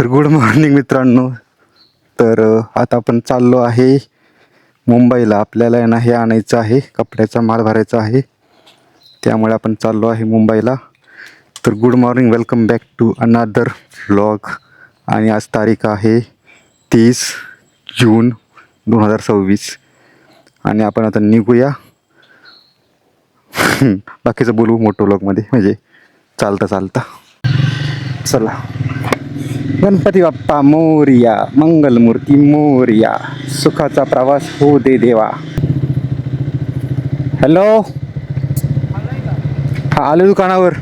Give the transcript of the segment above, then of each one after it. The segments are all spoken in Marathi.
तर गुड मॉर्निंग मित्रांनो. तर आता आपण चाललो आहे मुंबईला. आपल्याला आहे ना हे आणायचं आहे, कपड्याचा माल भरायचा आहे, त्यामुळे आपण चाललो आहे मुंबईला. तर good morning, welcome back to another vlog. आणि आज तारीख आहे 30 जून 2026 आणि आपण आता निघूया. बाकीचं बोलू मोठं व्लॉगमध्ये, म्हणजे चालता चालता. चला. गणपती बाप्पा मोरया, मंगलमूर्ती मोरया, सुखाचा प्रवास हो दे देवा. हॅलो, हा आलो दुकानावर.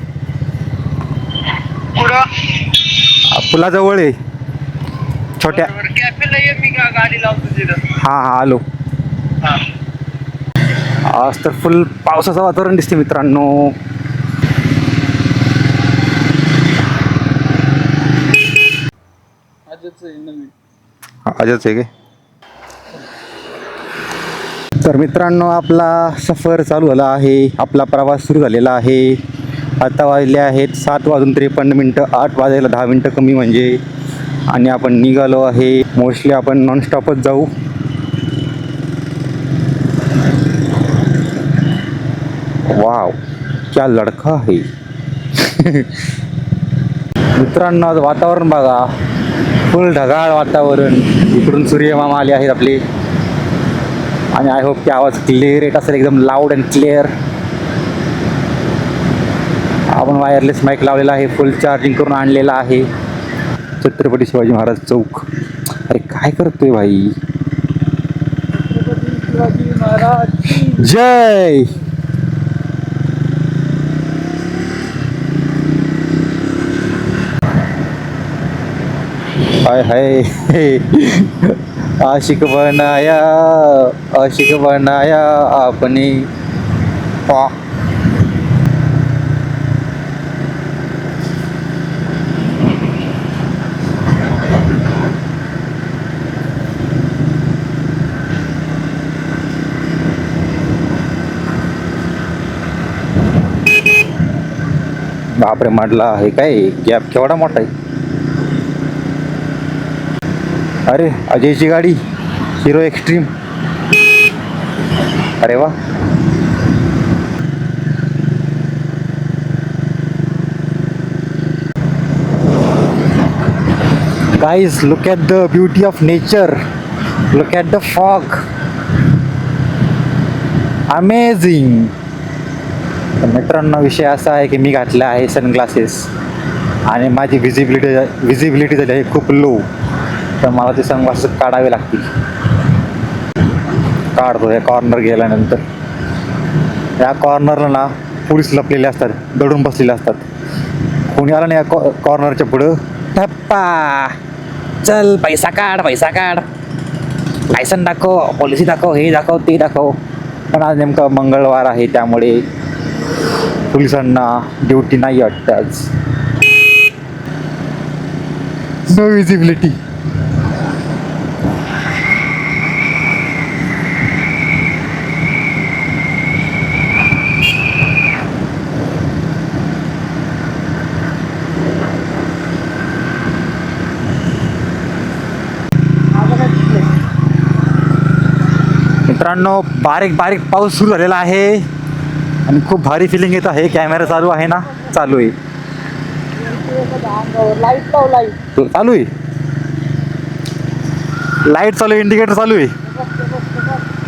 पुलाजवळ आहे छोट्या. हा हा आलो. आज तर फुल पावसाचं वातावरण दिसते मित्रांनो. आजच आहे काय? तर मित्रांनो, आपला सफर चालू झाला आहे, आपला प्रवास सुरू झालेला आहे. आता वाजले आहेत 7:53, 8 वाजायला 10 मिनटं कमी म्हणजे. आणि आपण निघालो आहे. मोस्टली आपण नॉनस्टॉपच जाऊ. वाव, क्या लडका आहे. मित्रांनो, आज वातावरण बघा, फुल ढगाळ वातावरण. इकडून सूर्यमामा आले आहेत आपले. आणि आय होप की आवाज क्लिअर येत असेल, एकदम लाऊड अँड क्लिअर. आपण वायरलेस माईक लावलेला आहे, फुल चार्जिंग करून आणलेला आहे. छत्रपती शिवाजी महाराज चौक. अरे काय करतोय भाई. छत्रपती शिवाजी महाराज जय. हाय हाय. आशिक बनाया आपने. बापरे, म्हटला आहे काय, गॅप केवढा मोठा आहे. अरे अजयची गाडी, हिरो एक्स्ट्रीम. अरे वा. Guys, look at the beauty of nature. Look at the fog. Amazing. मित्रांनो, विषय असा आहे की मी घातला आहे सनग्लासेस आणि माझी विजिबिलिटी झाली आहे खूप लो. तर मला ते सनग्लासेस काढावे लागतील. काढतो या कॉर्नर गेल्यानंतर. या कॉर्नरला ना पोलीस लपलेले असतात, दडून बसलेले असतात. कोणी आला ना या कॉर्नरच्या पुढं, ठप्पा, चल पैसा काढ, पैसा काढ, लायसन दाखव, पॉलिसी दाखव, हे दाखव, ते दाखव. पण आज नेमकं मंगळवार आहे, त्यामुळे पोलिसांना ड्युटी नाही वाटतं आज. No visibility. मित्रांनो, बारीक बारीक पाऊस सुरू झालेला आहे आणि खूप भारी फिलिंग येत आहे. कॅमेरा चालू आहे ना? चालू आहे. चालू आहे, लाईट चालू आहे, इंडिकेटर चालू आहे.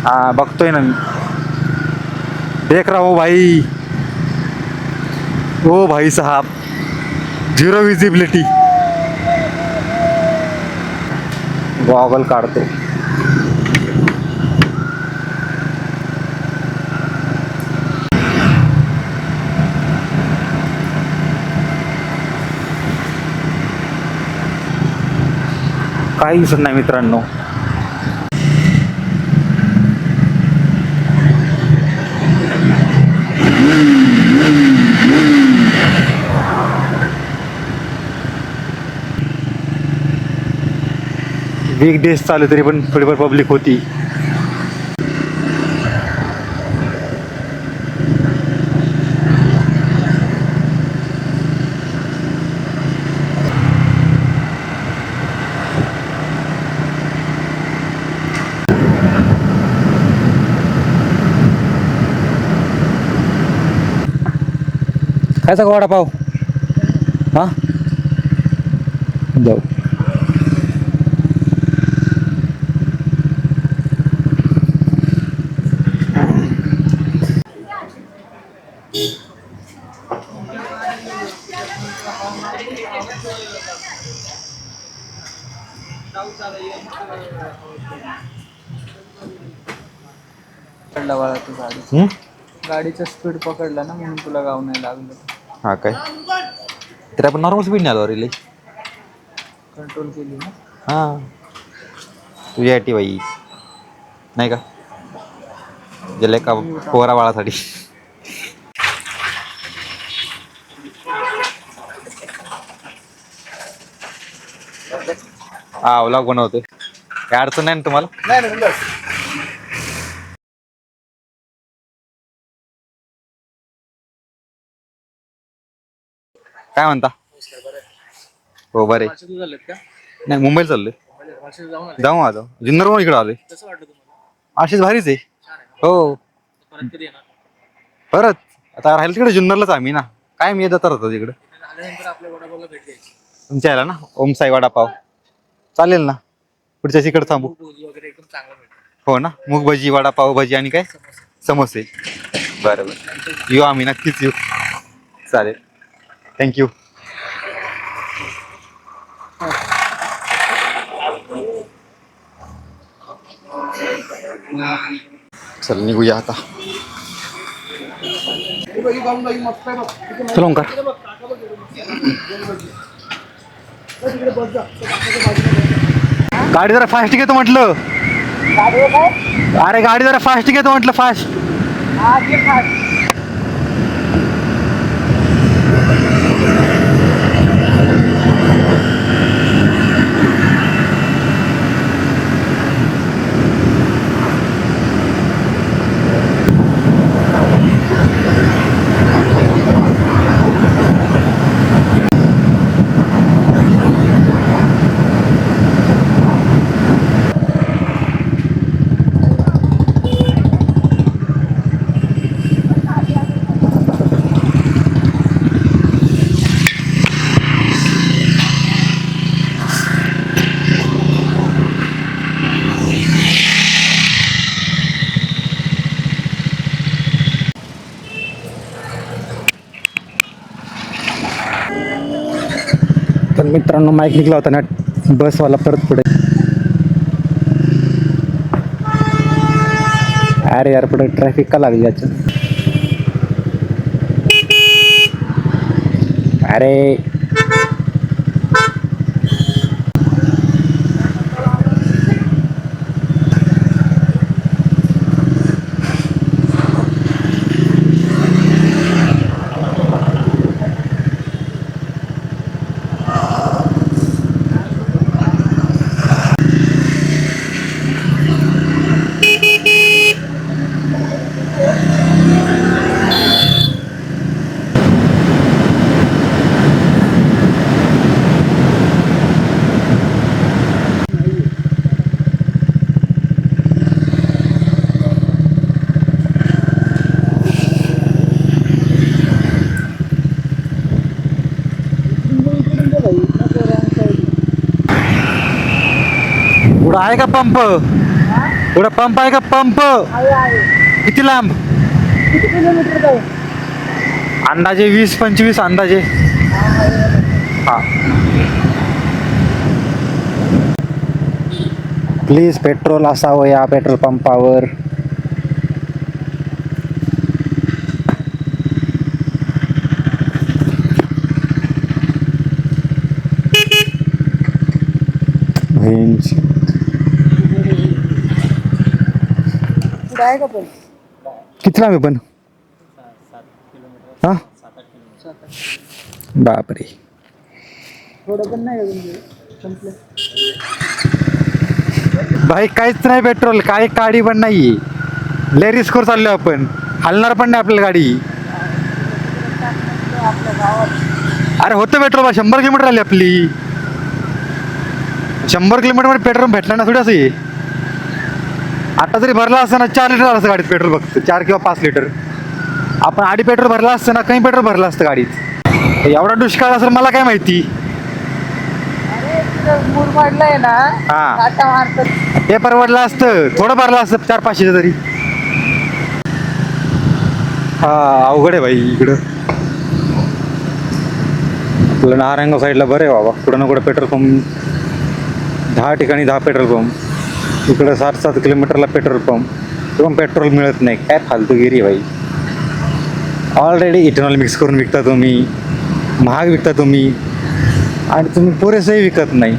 हा, बघतोय ना मी. देख रहा हूँ भाई. ओ भाई साहब, झिरो विजिबिलिटी. गॉगल काढतो. काही दिसत नाही मित्रांनो. वीक डेज चालू तरी पण थोडीफार पब्लिक होती. खायचा का वडापाव? हा जाऊ. पकडला बाळा तू गाडीचा स्पीड पकडला ना म्हणून तुला गाव नाही लागलं. हा काय तर आपण नॉर्मल स्पीड नाही आलो रे. कंट्रोल केली ना. हा तुझ्या टी बाई नाही का गेले का पोरा बाळासाठी. हा व्लॉग बनवतोय. काय अडचण नाही ना तुम्हाला? काय म्हणता? हो बरे. नाही मुंबईला चाललोय. जाऊ आता जुन्नर इकडे आलोय. आशिष भारीच आहे. हो परत आता राहील तिकडे जुन्नरलाच आम्ही ना. काय मी येत राहतो तिकडे. तुमच्या याला ना ओम साई वडापाव चालेल ना. पुढच्या तिकडे थांबू. हो ना मूग भजी वडापाव भजी आणि काय समोसे. बरं बरं येऊ आम्ही नक्कीच येऊ. चालेल थँक्यू. चल निघूया आता. चल ओंकार. गाडी जरा फास्ट घेतो म्हटलं. अरे गाडी जरा फास्ट घेतो म्हटलं फास्ट. तर मित्रांनो माईक निघला होता ना बसवाला परत पुढे. अरे यार पुढे ट्रॅफिक का लागली याच. अरे पुढं आहे का पंप? पुढं पंप आहे का पंप? किती लांब? अंदाजे 20-25 अंदाजे. हा प्लीज पेट्रोल असावं या पेट्रोल पंपावर. किती लांब आहे पण? हा बापरे. थोडं पण नाही भाई काहीच नाही पेट्रोल काही गाडी पण नाही. लय रिस्कवर चाललो आपण. हलणार पण नाही आपल्याला गाडी. अरे होतं पेट्रोल 100 किलोमीटर आली आपली. 100 किलोमीटर मध्ये पेट्रोल भेटला ना थोडी असं आहे. आता जरी भरला असता ना 4 लिटर असं गाडीत पेट्रोल फक्त 4 किंवा 5 लिटर. आपण आधी पेट्रोल भरला असतं ना, कमी पेट्रोल भरलं असतं गाडीत. एवढा दुष्काळ असेल मला काय माहिती. मुरबाडला आहे ना, हा. टाटा मारतात. ते परवडलं असतं, थोडं भरलं असतं 400-500 तरी. हा अवघड आहे भाई इकडं. आपलं नारायणगाव साईडला बरं आहे बाबा, कुठं ना कुठं पेट्रोल पंप, 10 ठिकाणी 10 पेट्रोल पंप. इकडं 7-7 किलोमीटरला पेट्रोल पंप, किंवा पेट्रोल मिळत नाही. काय फालतूगिरी आहे भाई. ऑलरेडी इथेनॉल मिक्स करून विकता तुम्ही, महाग विकता तुम्ही, आणि तुम्ही पुरेसंही विकत नाही.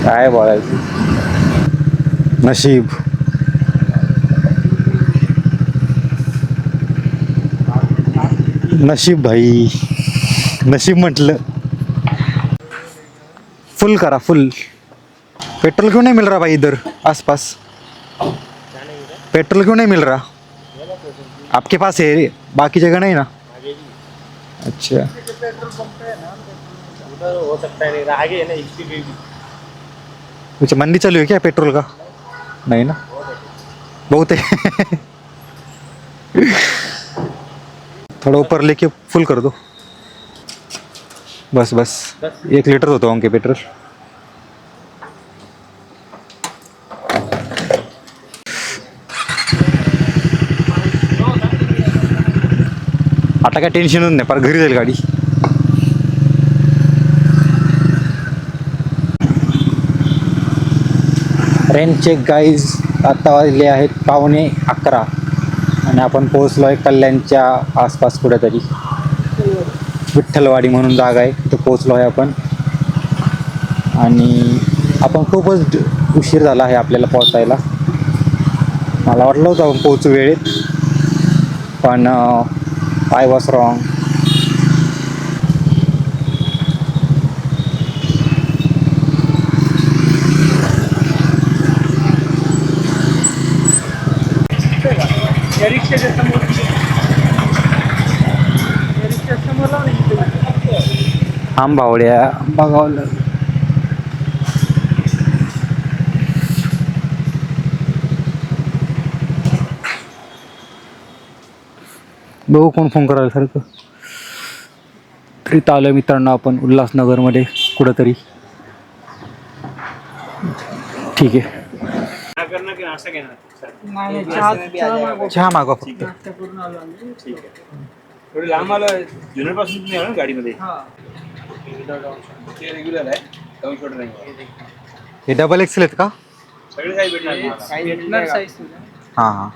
काय बोलायचं. नशीब. नशीब भाई, नशीब म्हटलं. फुल करा फुल. पेट्रोल क्यों नहीं मिल रहा भाई इधर आसपास? पेट्रोल क्यों नहीं मिल रहा? आपके पास है, बाकी जगह नहीं ना? अच्छा. उधर हो सकता है, नहीं आगे है ना HP पे भी। कुछ मंदी चालू है क्या पेट्रोल का? नहीं ना, बहुत है. थोड़ा ऊपर लेके फुल कर दो. बस बस 1 लीटर होता होंगे पेट्रोल. आता काय टेन्शनच नाही, पर घरी जाईल गाडी. Rain check guys. आता वाजले आहेत 10:15 आणि आपण पोहोचलो आहे कल्याणच्या आसपास कुठेतरी. विठ्ठलवाडी म्हणून जागा आहे, तिथं पोहोचलो आहे आपण. आणि आपण खूपच उशीर झाला आहे आपल्याला पोहोचायला. मला वाटलं होतं आपण पोहोचू वेळेत, पण आय वॉज रॉंग. रिक्षाच्या समोर, रिक्षाच्या समोर लावून आंबावड्या बघावलं. बघू कोण फोन करायला सारखं. तरी आलं मित्रांनो आपण उल्हासनगरमध्ये कुठंतरी. ठीक आहे. ना करना की नाश्ता घेणार? नाही, चहा चहा मागवा फक्त. नाश्ता करून आलो आम्ही. ठीक आहे. थोडी लांब आलं, जुन्नर पासून तुम्ही आला ना गाडीमध्ये. हा. ते रेग्युलर आहे, कमी छोटं नाही. हे डबल एक्सेल आहेत का? सगळे साईज भेटणार तुम्हाला. भेटणार साईज तुला. हां हां.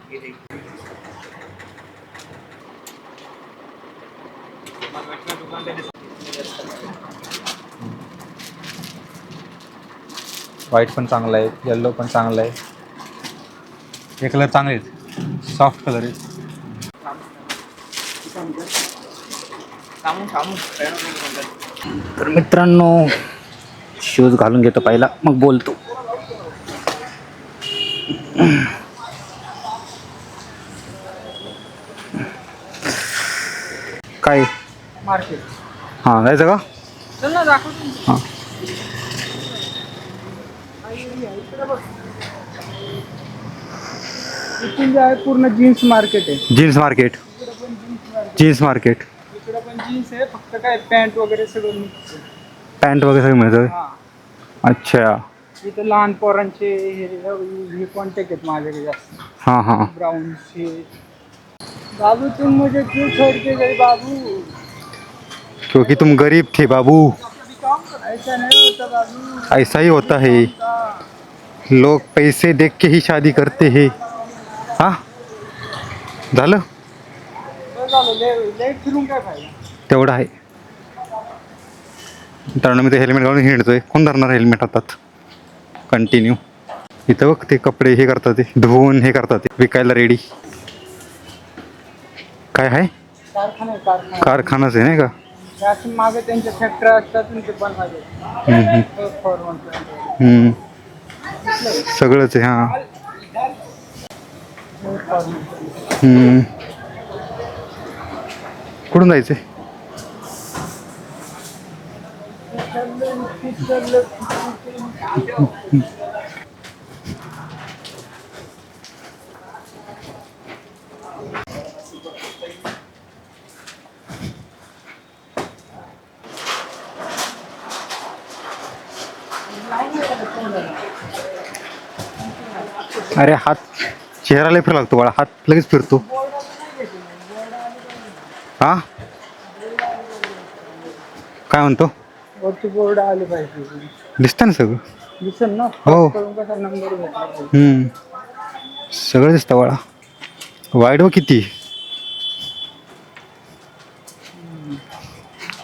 व्हाईट पण चांगला आहे, येल्लो पण चांगला आहे. हे कलर चांगले आहेत, सॉफ्ट कलर आहेत. तर मित्रांनो शूज घालून घेतो पहिला, मग बोलतो. काय मार्केट. हां जायचं का? चल ना, दाखवतो. हां. इथून जे आहे पूर्ण जीन्स मार्केट आहे. Jeans market. Jeans market. इकडे पण जीन्स आहे, फक्त काय पॅन्ट वगैरे सगळं मिक्स आहे. पॅन्ट वगैरे सगळं मिळतं. हा. अच्छा. इथं लहान पोरांचे हे कॉन्टॅक्ट आहेत माझ्याकडे जास्त. हां हां. ब्राउन बाबू तुम मुझे क्यों छोड़ के गए बाबू? क्योंकि तुम गरीब थे बाबू. ऐसा नहीं होता बाबू. ऐसा ही होता है, लोग पैसे देख के ही शादी करते हैं. हां झालं लेट फिरून काय फायदा. तेवढं आहे. मित्रांनो मी ते हेल्मेट घालून हिंडतोय. कोण धरणार हेल्मेट हातात कंटिन्यू? इथं बघ ते कपडे हे करतात, ते धुवून हे करतात, ते विकायला रेडी. काय आहे? कारखाना कारखानाच आहे नाही का? त्यातून मागे त्यांच्या फॅक्टरी असतात ते बनवायचे. सगळंच आहे. हां. कुठून जायचं? अरे हात चेहऱ्याला फिरायला लागतो बाळा, हात लगेच फिरतो. हा काय म्हणतो? वरती बोर्ड आले पाहिजे, दिसतं ना सगळं. दिसेल ना. हो. करून कसा नंबर भेटला पाहिजे. सगळं दिसतं बाळा. वाईट व किती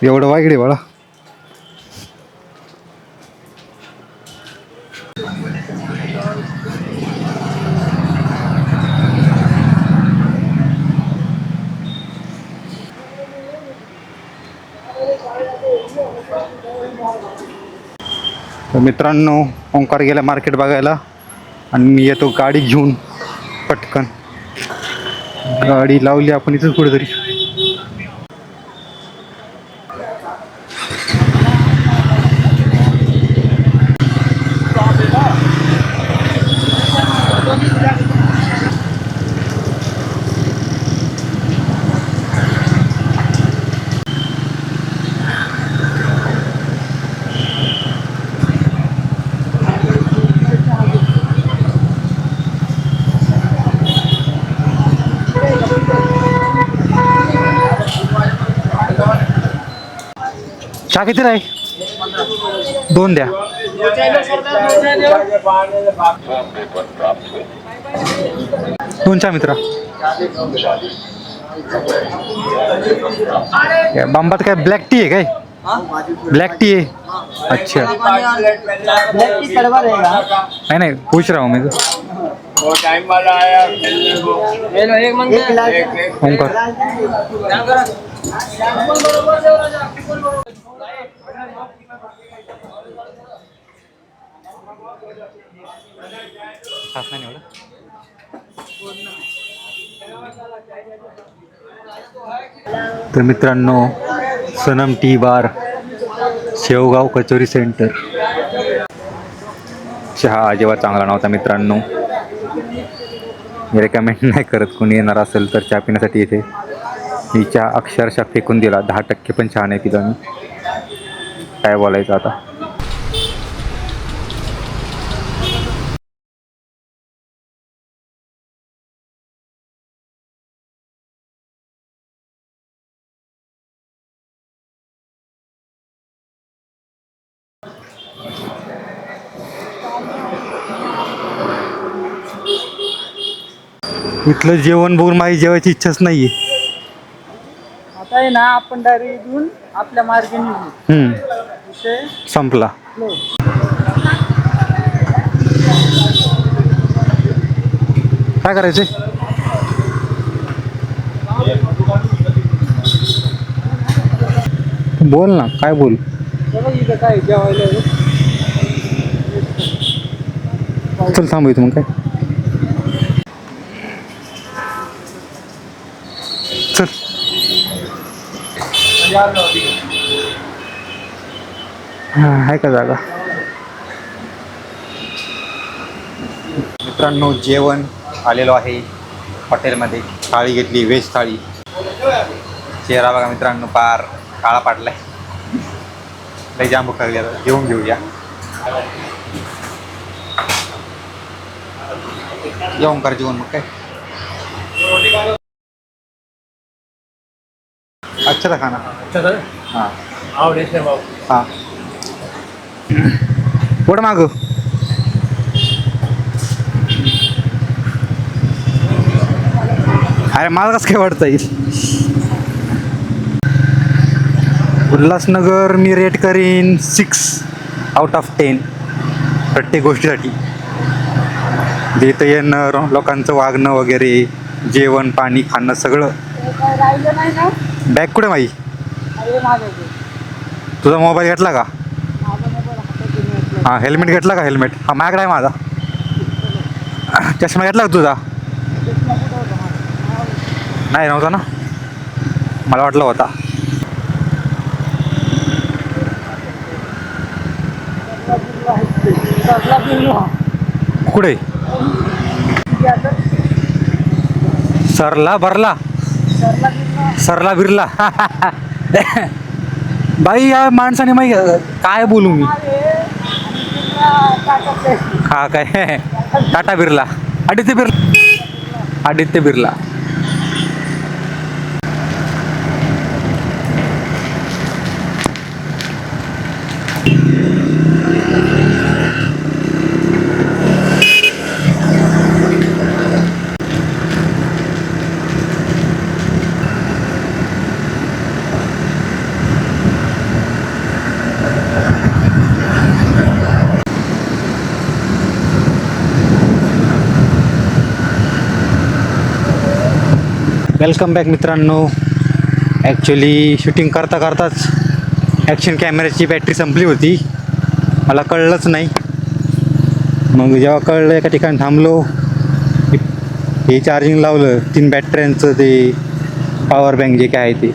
एवढं वाईट आहे बाळा. तर मित्रांनो, ओंकार गेला मार्केट बघायला आणि मी येतो गाडी घेऊन पटकन. गाडी लावली आपण इथंच कुठेतरी. चहा किती आहे? 2 द्या. दोन चहा मित्रा. बांबात काय ब्लॅक टी आहे काय? ब्लॅक टी आहे. अच्छा. नाही नाही खुश राहू मी. ओंकार खास नाही एवढं. तर मित्रांनो, Sanam T bar, Shevgaon kachori centre. चहा अजिबात चांगला नव्हता मित्रांनो. रेकमेंड नाही करत कोणी येणार असेल तर चहा पिण्यासाठी. इथे मी चहा अक्षरशः फेकून दिला. 10% पण चहा नाही पिला मी. काय बोलायचं आता. इथलं जेवण बघून माझी जेवायची इच्छाच नाहीये. आता आहे ना, आपण डायरेक्ट इथून आपल्या मार्गे निघू. विषय संपला. काय करायचंय? बोल ना, काय बोल. इथं काय जेवायला चल थांबू मग काय. चल. आहे का जागा? मित्रांनो, जेवण आलेलो आहे हॉटेलमध्ये. थाळी घेतली, व्हेज थाळी. चेहरा बघा मित्रांनो, पार काळा पाडलाय. लई जांबू खाल्ली. आता जेवून घेऊया. जेवण कर जेवण मग काय. अच्छा था खाना. हाँ हाँ. पुढं माग. अरे मला कसं काय वाटतं येईल. उल्हासनगर मी रेट करीन 6/10 प्रत्येक गोष्टीसाठी. इथं येणं, लोकांचं वागणं वगैरे, जेवण पाणी खाणं सगळं. राहिलं नाही ना. बॅग कुठे माझी? अरे मागायचं. तुझा मोबाईल घेतला का? हां, हेल्मेट घेतला का? हेल्मेट हा माझ्याकडे आहे माझा. चष्मा घेतला का तुझा? नाही नव्हता ना, मला वाटलं होता. कुठे? सरला भरला. सरला बिरला. बाई या माणसाने माहिती काय बोलू मी. हा काय टाटा बिरला. आदित्य बिर्ला. वेलकम बॅक मित्रांनो. ॲक्च्युली शूटिंग करता करताच ॲक्शन कॅमेऱ्याची बॅटरी संपली होती. मला कळलंच नाही. मग जेव्हा कळलं एका ठिकाणी थांबलो, हे चार्जिंग लावलं 3 बॅटऱ्यांचं ते पॉवर बँक जे काय आहे ते,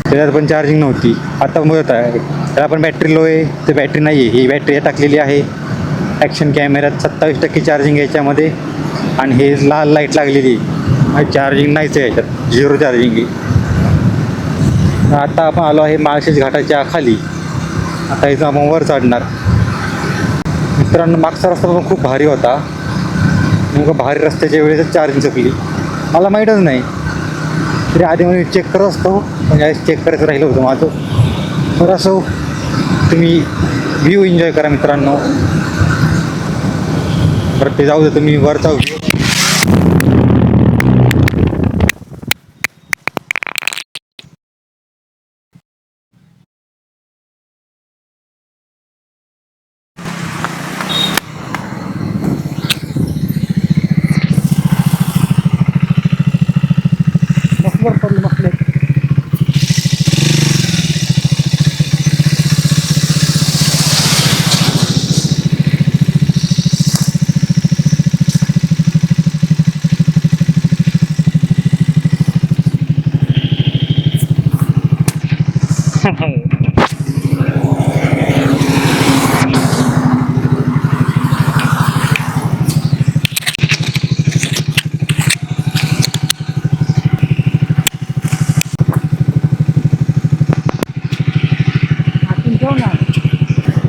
त्याच्यात पण चार्जिंग नव्हती. आता मग आहे त्याला पण बॅटरी लो आहे, ते बॅटरी नाही आहे. ही बॅटरी टाकलेली आहे ॲक्शन कॅमेऱ्यात 27% चार्जिंग याच्यामध्ये. आणि हे लाल लाईट लागलेली चार्जिंग नाहीच आहे याच्यात, 0 चार्जिंग आहे. आता आपण आलो आहे माळशेज घाटाच्या खाली. आता इथं आपण वर चढणार. मित्रांनो मागचा रस्ता पण खूप भारी होता. नेमकं भारी रस्त्याच्या वेळेसच चार्जिंग चकली, मला माहीतच नाही. तरी आधी मी चेक करत असतो, म्हणजे चेक करायचं राहिलं होतं माझं. तर असो, तुम्ही व्ह्यू एन्जॉय करा मित्रांनो. बरं ते जाऊ दे, तुम्ही वरचा व्ह्यू.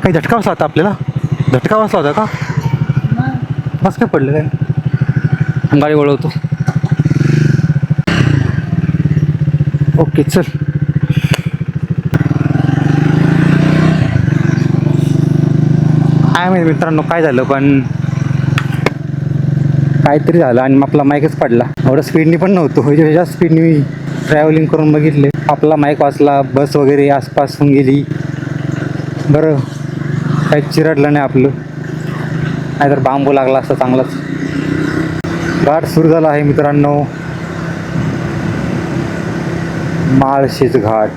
काही झटका बसला होता आपल्याला? झटका बसला होता का? बस काय पडलं काय? गाडी वळवतो. ओके चल. काय माहिती मित्रांनो काय झालं, पण काहीतरी झालं आणि आपला माईकच पडला. एवढं स्पीडनी पण नव्हतो, जास्त स्पीडनी मी ट्रॅव्हलिंग करून बघितले. आपला माईक वाचला. बस वगैरे आसपास होऊन गेली. बरं काही चिरडलं नाही आपलं, नाहीतर बांबू लागला असता चांगलाच. घाट सुरू झाला आहे मित्रांनो, माळशेज घाट.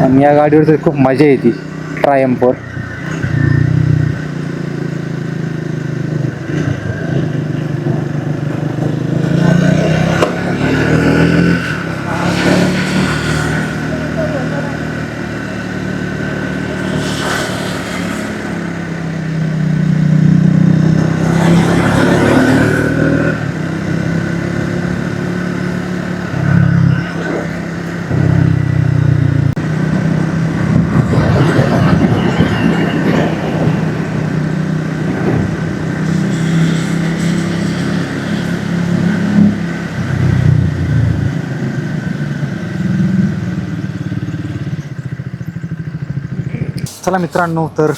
आणि या गाडीवर तर खूप मजा येते, ट्रायम्फवर. चला मित्रांनो, तर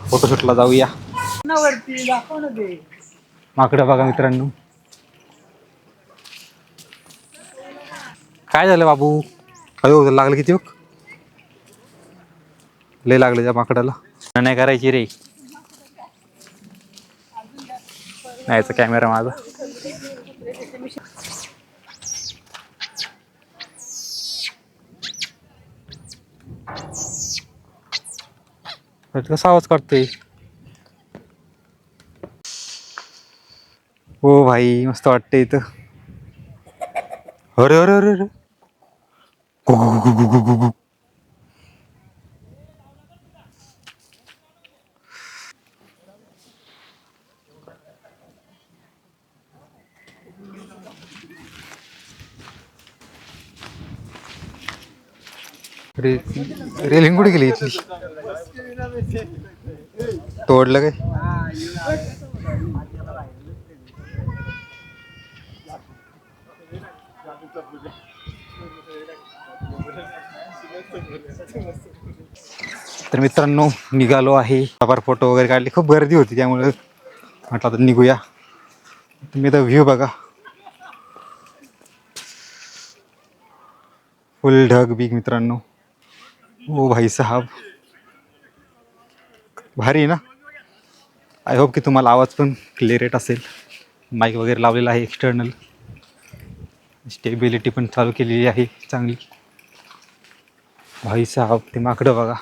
फोटोशूटला जाऊया. वरती दाखव ना ते. माकडं बघा मित्रांनो. काय झालं बाबू? अयो लागलं किती बघ, लय लागलं त्या माकडाला. नाही करायची रे, नाहीचा कॅमेरा माझा. कसा आवाज काढतोय? हो भाई मस्त वाटतं इथं. अरे अरे अरे अरे, रे रेलिंग कुठे गेली इथली? तोडलं काय? तर मित्रांनो निघालो आहे. आभार फोटो वगैरे काढले. खूप गर्दी होती त्यामुळे म्हटलं आता निघूया. तुम्ही तर व्ह्यू बघा. फुल ढग बिग मित्रांनो. ओ भाई साहब भारी आहे ना. आय होप की तुम्हाला आवाज पण क्लिअर येत असेल. माईक वगैरे लावलेला आहे एक्सटर्नल. स्टेबिलिटी पण चालू केलेली आहे चांगली. भाई साहब ते माकडं बघा.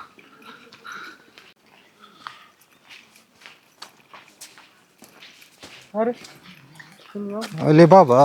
अरे बाबा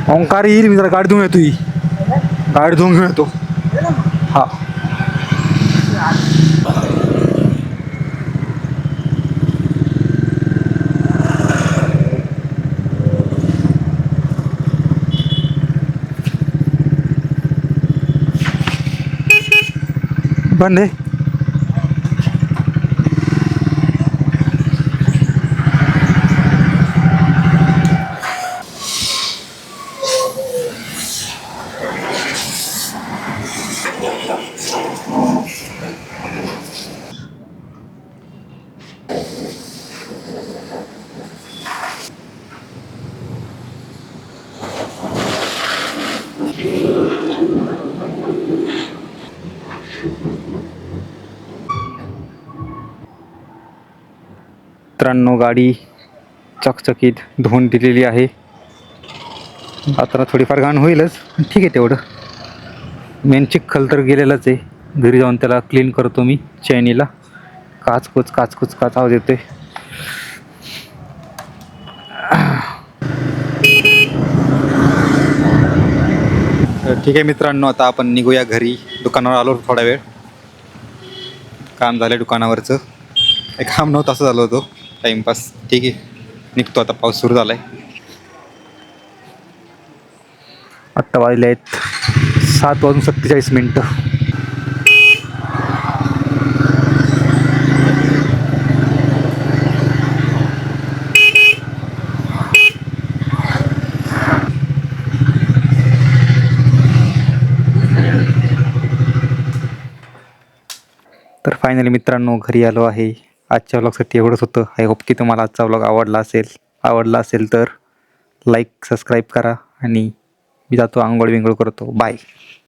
ओंकार येईल. मी जरा गाडी धुवून येतो. ही गाडी धुवून घेऊन येतो. हा बंद आहे. मित्रांनो गाडी चकचकीत धुवून दिलेली आहे. आता थोडीफार घाण होईलच, ठीक आहे तेवढं. मेन चिखल तर गेलेलाच आहे. घरी जाऊन त्याला क्लीन करतो मी चैनीला. काचकुच काचकुच काच आवाज येतोय. ठीक आहे मित्रांनो, आता आपण निघूया घरी. दुकानावर आलो थोडा वेळ. काम झालं दुकानावरचं. एक काम नव्हतं असं झालं होतं टाईमपास. ठीक आहे निघतो आता. पाऊस सुरू झाला आहे. आत्ता वाजले आहेत 7:47. तर फायनली मित्रांनो घरी आलो आहे. आजच्या व्लॉगसाठी एवढंच होतं. आय होप की तुम्हाला आजचा व्लॉग आवडला असेल तर लाईक सबस्क्राईब करा. आणि मी जातो आंघोळ विंघोळ करतो. बाय.